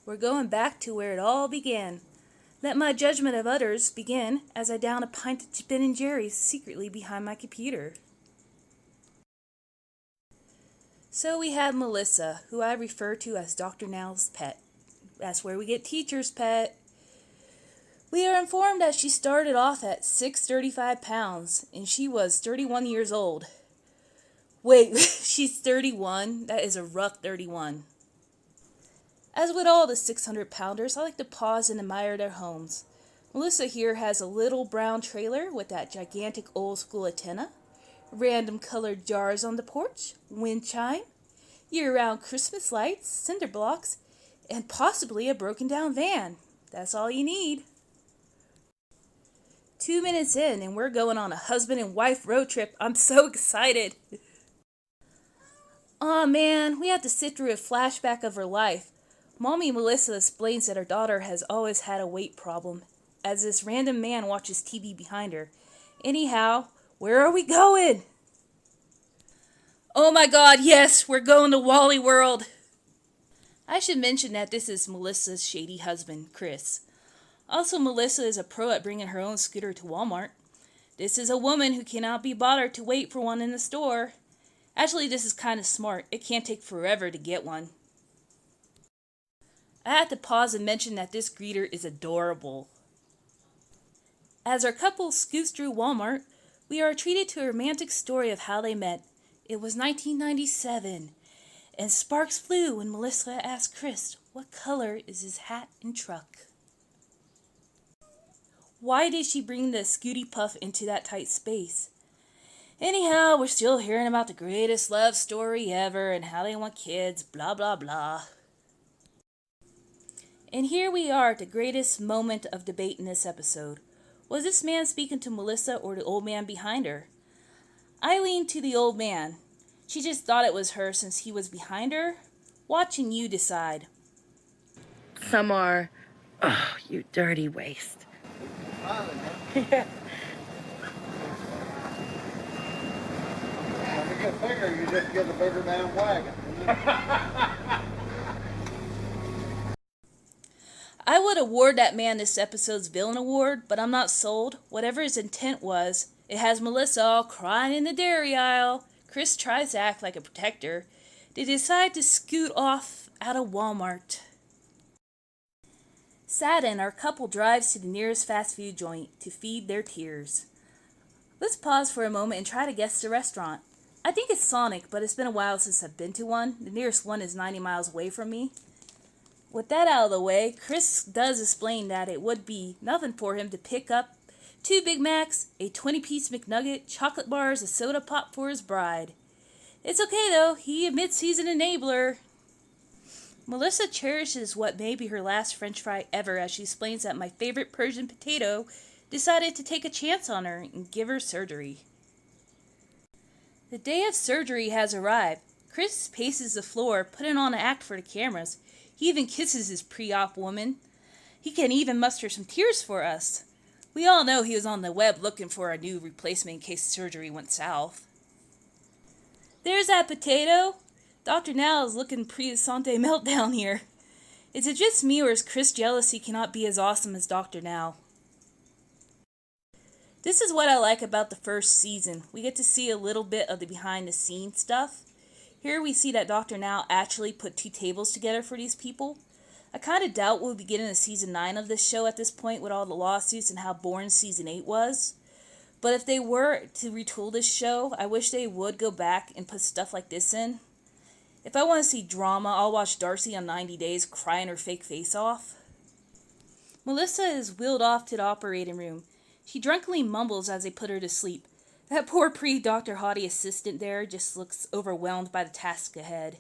We're going back to where it all began. Let my judgment of others begin as I down a pint of Ben & Jerry's secretly behind my computer. So we have Melissa, who I refer to as Dr. Now's pet. That's where we get teacher's pet. We are informed that she started off at 635 pounds, and she was 31 years old. Wait, she's 31? That is a rough 31. As with all the 600-pounders, I like to pause and admire their homes. Melissa here has a little brown trailer with that gigantic old-school antenna, random colored jars on the porch, wind chime, year-round Christmas lights, cinder blocks, and possibly a broken-down van. That's all you need. 2 minutes in, and we're going on a husband and wife road trip. I'm so excited. Aw man, we have to sit through a flashback of her life. Mommy Melissa explains that her daughter has always had a weight problem, as this random man watches TV behind her. Anyhow, where are we going? Oh my god, yes, we're going to Wally World. I should mention that this is Melissa's shady husband, Chris. Also, Melissa is a pro at bringing her own scooter to Walmart. This is a woman who cannot be bothered to wait for one in the store. Actually, this is kind of smart. It can't take forever to get one. I had to pause and mention that this greeter is adorable. As our couple scoots through Walmart, we are treated to a romantic story of how they met. It was 1997, and sparks flew when Melissa asked Chris, what color is his hat and truck? Why did she bring the Scooty Puff into that tight space? Anyhow, we're still hearing about the greatest love story ever and how they want kids, blah blah blah. And here we are at the greatest moment of debate in this episode. Was this man speaking to Melissa or the old man behind her? I lean to the old man. She just thought it was her since he was behind her. Watching you decide. Some are, oh, you dirty waste. Yeah. When you get bigger, you just get a bigger damn wagon. I would award that man this episode's villain award, but I'm not sold. Whatever his intent was, it has Melissa all crying in the dairy aisle. Chris tries to act like a protector. They decide to scoot off out of Walmart. Saddened, our couple drives to the nearest fast food joint to feed their tears. Let's pause for a moment and try to guess the restaurant. I think it's Sonic, but it's been a while since I've been to one. The nearest one is 90 miles away from me. With that out of the way, Chris does explain that it would be nothing for him to pick up 2 Big Macs, a 20-piece McNugget, chocolate bars, a soda pop for his bride. It's okay though, he admits he's an enabler. Melissa cherishes what may be her last French fry ever as she explains that my favorite Persian potato decided to take a chance on her and give her surgery. The day of surgery has arrived. Chris paces the floor, putting on an act for the cameras. He even kisses his pre-op woman. He can even muster some tears for us. We all know he was on the web looking for a new replacement in case surgery went south. There's that potato. Dr. Now is looking pre-Sante meltdown here. Is it just me or is Chris jealous he cannot be as awesome as Dr. Now? This is what I like about the first season. We get to see a little bit of the behind-the-scenes stuff. Here we see that Dr. Now actually put 2 tables together for these people. I kind of doubt we'll be getting to season 9 of this show at this point with all the lawsuits and how boring season 8 was. But if they were to retool this show, I wish they would go back and put stuff like this in. If I want to see drama, I'll watch Darcy on 90 Days crying her fake face off. Melissa is wheeled off to the operating room. She drunkenly mumbles as they put her to sleep. That poor pre-Dr. Hottie assistant there just looks overwhelmed by the task ahead.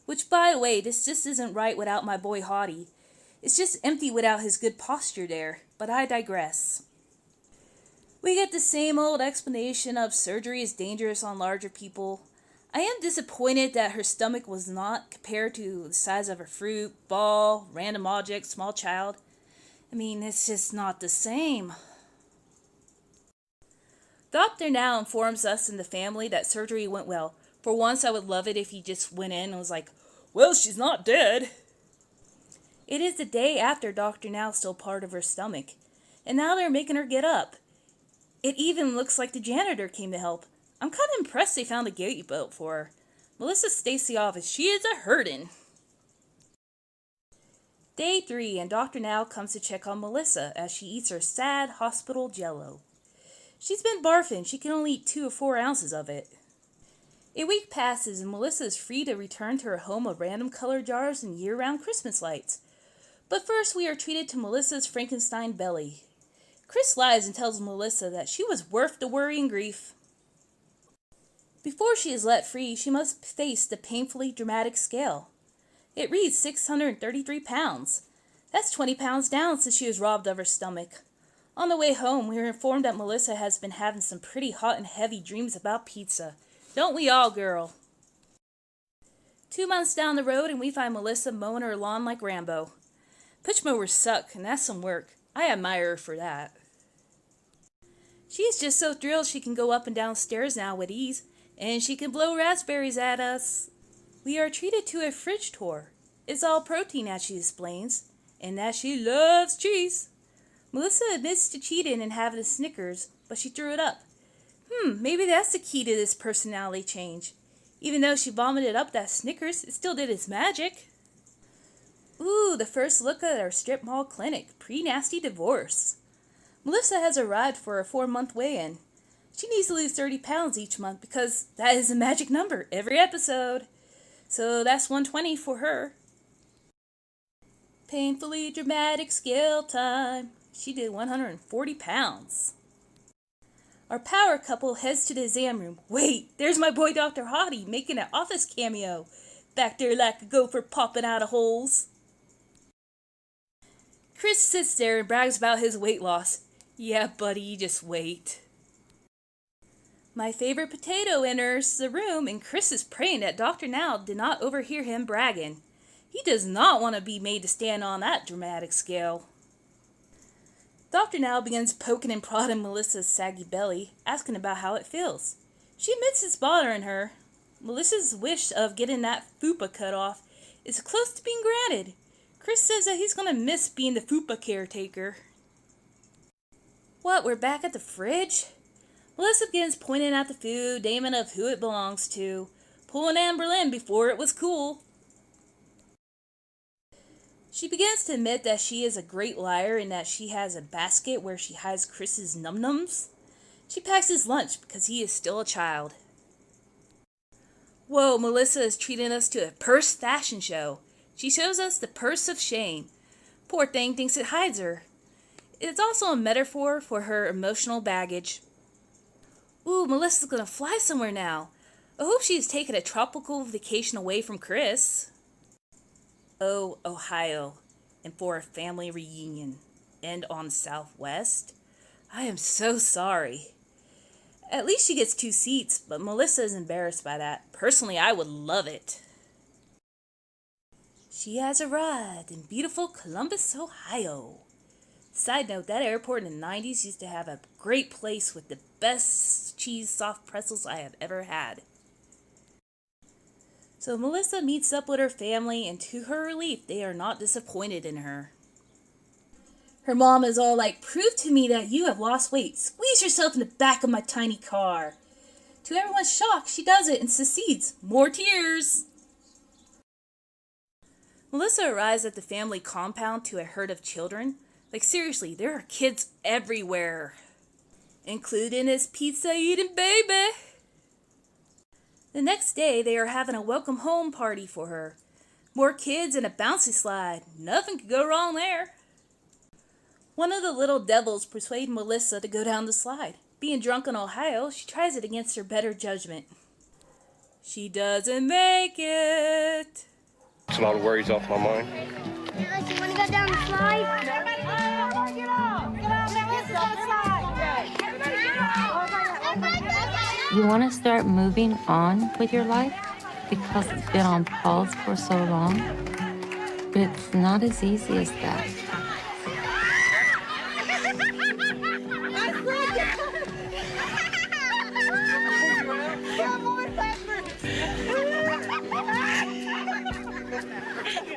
Which, by the way, this just isn't right without my boy Hottie. It's just empty without his good posture there, but I digress. We get the same old explanation of surgery is dangerous on larger people. I am disappointed that her stomach was not compared to the size of a fruit, ball, random object, small child. I mean, it's just not the same. Dr. Now informs us in the family that surgery went well. For once, I would love it if he just went in and was like, Well, she's not dead. It is the day after Dr. Now's still part of her stomach, and now they're making her get up. It even looks like the janitor came to help. I'm kind of impressed they found a gate boat for her. Melissa stays the office. She is a hurtin'. Day 3, and Dr. Now comes to check on Melissa as she eats her sad hospital jello. She's been barfing. She can only eat 2 or 4 ounces of it. A week passes, and Melissa is free to return to her home of random color jars and year-round Christmas lights. But first, we are treated to Melissa's Frankenstein belly. Chris lies and tells Melissa that she was worth the worry and grief. Before she is let free, she must face the painfully dramatic scale. It reads 633 pounds. That's 20 pounds down since she was robbed of her stomach. On the way home, we are informed that Melissa has been having some pretty hot and heavy dreams about pizza. Don't we all, girl? 2 months down the road, and we find Melissa mowing her lawn like Rambo. Push mowers suck, and that's some work. I admire her for that. She is just so thrilled she can go up and down stairs now with ease, and she can blow raspberries at us. We are treated to a fridge tour. It's all protein, as she explains, and that she loves cheese. Melissa admits to cheating and having a Snickers, but she threw it up. Maybe that's the key to this personality change. Even though she vomited up that Snickers, it still did its magic. Ooh, the first look at our strip mall clinic. Pre-nasty divorce. Melissa has arrived for a 4-month weigh-in. She needs to lose 30 pounds each month because that is a magic number every episode. So that's 120 for her. Painfully dramatic scale time. She did 140 pounds. Our power couple heads to the exam room. Wait, there's my boy Dr. Hottie making an office cameo. Back there like a gopher popping out of holes. Chris sits there and brags about his weight loss. Yeah, buddy, just wait. My favorite potato enters the room, and Chris is praying that Dr. Now did not overhear him bragging. He does not want to be made to stand on that dramatic scale. Dr. Now begins poking and prodding Melissa's saggy belly, asking about how it feels. She admits it's bothering her. Melissa's wish of getting that fupa cut off is close to being granted. Chris says that he's going to miss being the fupa caretaker. What, we're back at the fridge? Melissa begins pointing out the food, naming of who it belongs to, pulling Anne Boleyn before it was cool. She begins to admit that she is a great liar and that she has a basket where she hides Chris's num-nums. She packs his lunch because he is still a child. Whoa, Melissa is treating us to a purse fashion show. She shows us the purse of shame. Poor thing thinks it hides her. It's also a metaphor for her emotional baggage. Ooh, Melissa's gonna fly somewhere now. I hope she's taking a tropical vacation away from Chris. Oh, Ohio, and for a family reunion. And on Southwest. I am so sorry. At least she gets 2 seats, but Melissa is embarrassed by that. Personally, I would love it. She has arrived in beautiful Columbus, Ohio. Side note, that airport in the 90s used to have a great place with the best cheese soft pretzels I have ever had. So Melissa meets up with her family, and to her relief, they are not disappointed in her. Her mom is all like, "Prove to me that you have lost weight. Squeeze yourself in the back of my tiny car." To everyone's shock, she does it and succeeds. More tears. Melissa arrives at the family compound to a herd of children. Like, seriously, there are kids everywhere. Including his pizza-eating baby. The next day, they are having a welcome home party for her. More kids and a bouncy slide. Nothing could go wrong there. One of the little devils persuades Melissa to go down the slide. Being drunk in Ohio, she tries it against her better judgment. She doesn't make it. It's a lot of worries off my mind. You want to go down the slide? Everybody get off! Get off! Get off the slide! Everybody get off! You want to start moving on with your life because it's been on pause for so long? But it's not as easy as that.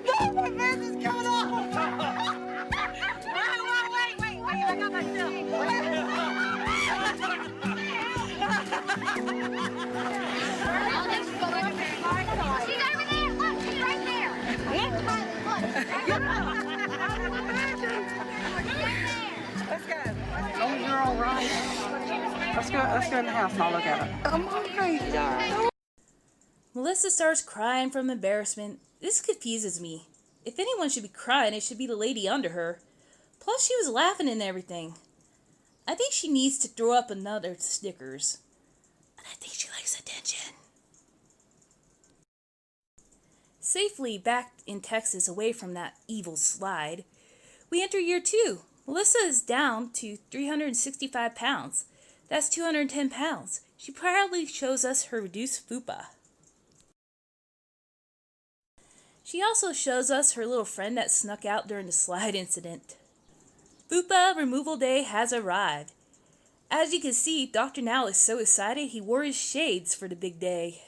No, my pants is coming off! Wait, I got myself. She's over there, look, she's right there. Let's go. Oh, you're all right. Let's go in the house and I'll look at it. I'm okay. Melissa starts crying from embarrassment. This confuses me. If anyone should be crying, it should be the lady under her. Plus, she was laughing and everything. I think she needs to throw up another Snickers. And I think she likes attention. Safely back in Texas, away from that evil slide, we enter year 2. Melissa is down to 365 pounds. That's 210 pounds. She proudly shows us her reduced fupa. She also shows us her little friend that snuck out during the slide incident. Fupa removal day has arrived. As you can see, Dr. Now is so excited he wore his shades for the big day.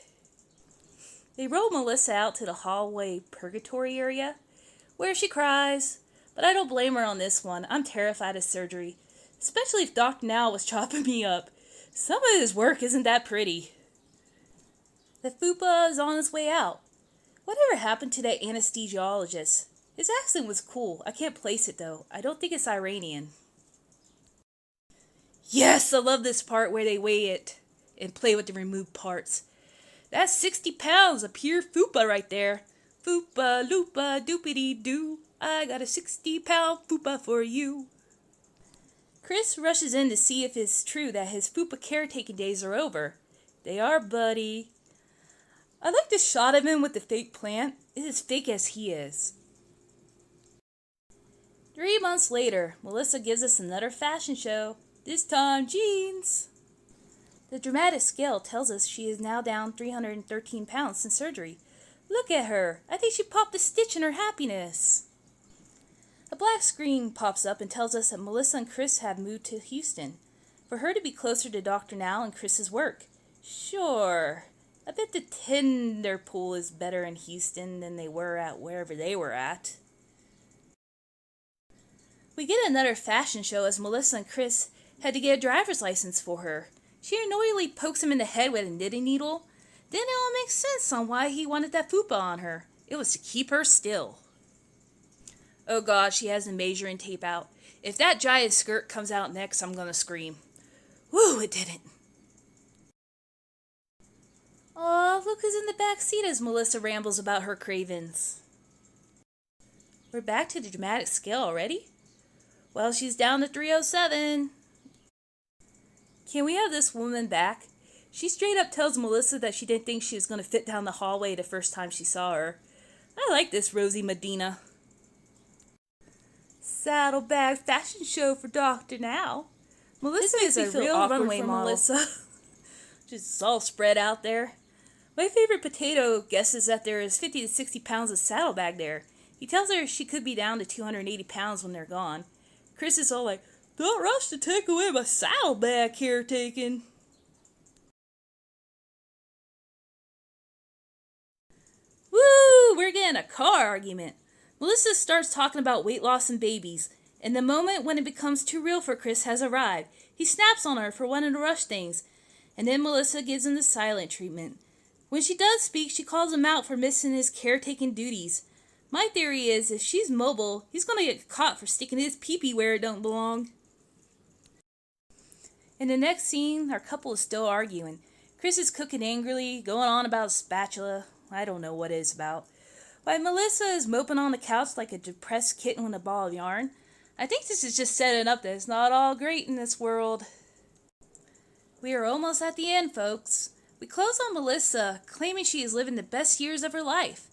They roll Melissa out to the hallway purgatory area, where she cries. But I don't blame her on this one. I'm terrified of surgery, especially if Dr. Now was chopping me up. Some of his work isn't that pretty. The fupa is on its way out. Whatever happened to that anesthesiologist? His accent was cool. I can't place it though. I don't think it's Iranian. Yes, I love this part where they weigh it and play with the removed parts. That's 60 pounds of pure fupa right there. Fupa, loopa, doopity doo. I got a 60-pound fupa for you. Chris rushes in to see if it's true that his fupa caretaking days are over. They are, buddy. I like the shot of him with the fake plant. It is fake as he is. 3 months later, Melissa gives us another fashion show. This time, jeans. The dramatic scale tells us she is now down 313 pounds since surgery. Look at her. I think she popped a stitch in her happiness. A black screen pops up and tells us that Melissa and Chris have moved to Houston for her to be closer to Dr. Now and Chris's work. Sure. I bet the Tinder pool is better in Houston than they were at wherever they were at. We get another fashion show as Melissa and Chris had to get a driver's license for her. She annoyingly pokes him in the head with a knitting needle. Then it all makes sense on why he wanted that fupa on her. It was to keep her still. Oh gosh, she has the measuring tape out. If that giant skirt comes out next, I'm gonna scream. Woo, it didn't. Aw, look who's in the back seat as Melissa rambles about her cravings. We're back to the dramatic scale already? Well, she's down to 307. Can we have this woman back? She straight up tells Melissa that she didn't think she was going to fit down the hallway the first time she saw her. I like this Rosie Medina. Saddlebag fashion show for Dr. Now. Melissa is a real runway model. Melissa. Just all spread out there. My favorite potato guesses that there is 50 to 60 pounds of saddlebag there. He tells her she could be down to 280 pounds when they're gone. Chris is all like, don't rush to take away my saddlebag caretaking. Woo! We're getting a car argument. Melissa starts talking about weight loss and babies, and the moment when it becomes too real for Chris has arrived. He snaps on her for wanting to rush things, and then Melissa gives him the silent treatment. When she does speak, she calls him out for missing his caretaking duties. My theory is, if she's mobile, he's gonna get caught for sticking his pee-pee where it don't belong. In the next scene, our couple is still arguing. Chris is cooking angrily, going on about a spatula. I don't know what it is about. While Melissa is moping on the couch like a depressed kitten with a ball of yarn. I think this is just setting up that it's not all great in this world. We are almost at the end, folks. We close on Melissa, claiming she is living the best years of her life.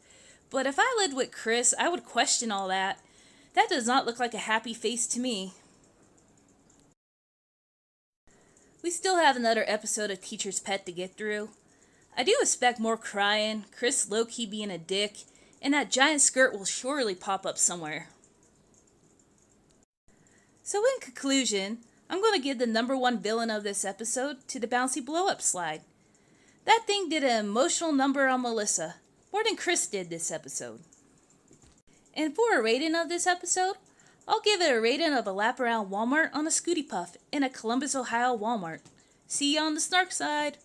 But if I lived with Chris, I would question all that. That does not look like a happy face to me. We still have another episode of Teacher's Pet to get through. I do expect more crying, Chris low-key being a dick, and that giant skirt will surely pop up somewhere. So in conclusion, I'm going to give the #1 villain of this episode to the bouncy blow-up slide. That thing did an emotional number on Melissa, more than Chris did this episode. And for a rating of this episode, I'll give it a rating of a lap around Walmart on a Scooty Puff in a Columbus, Ohio Walmart. See you on the snark side.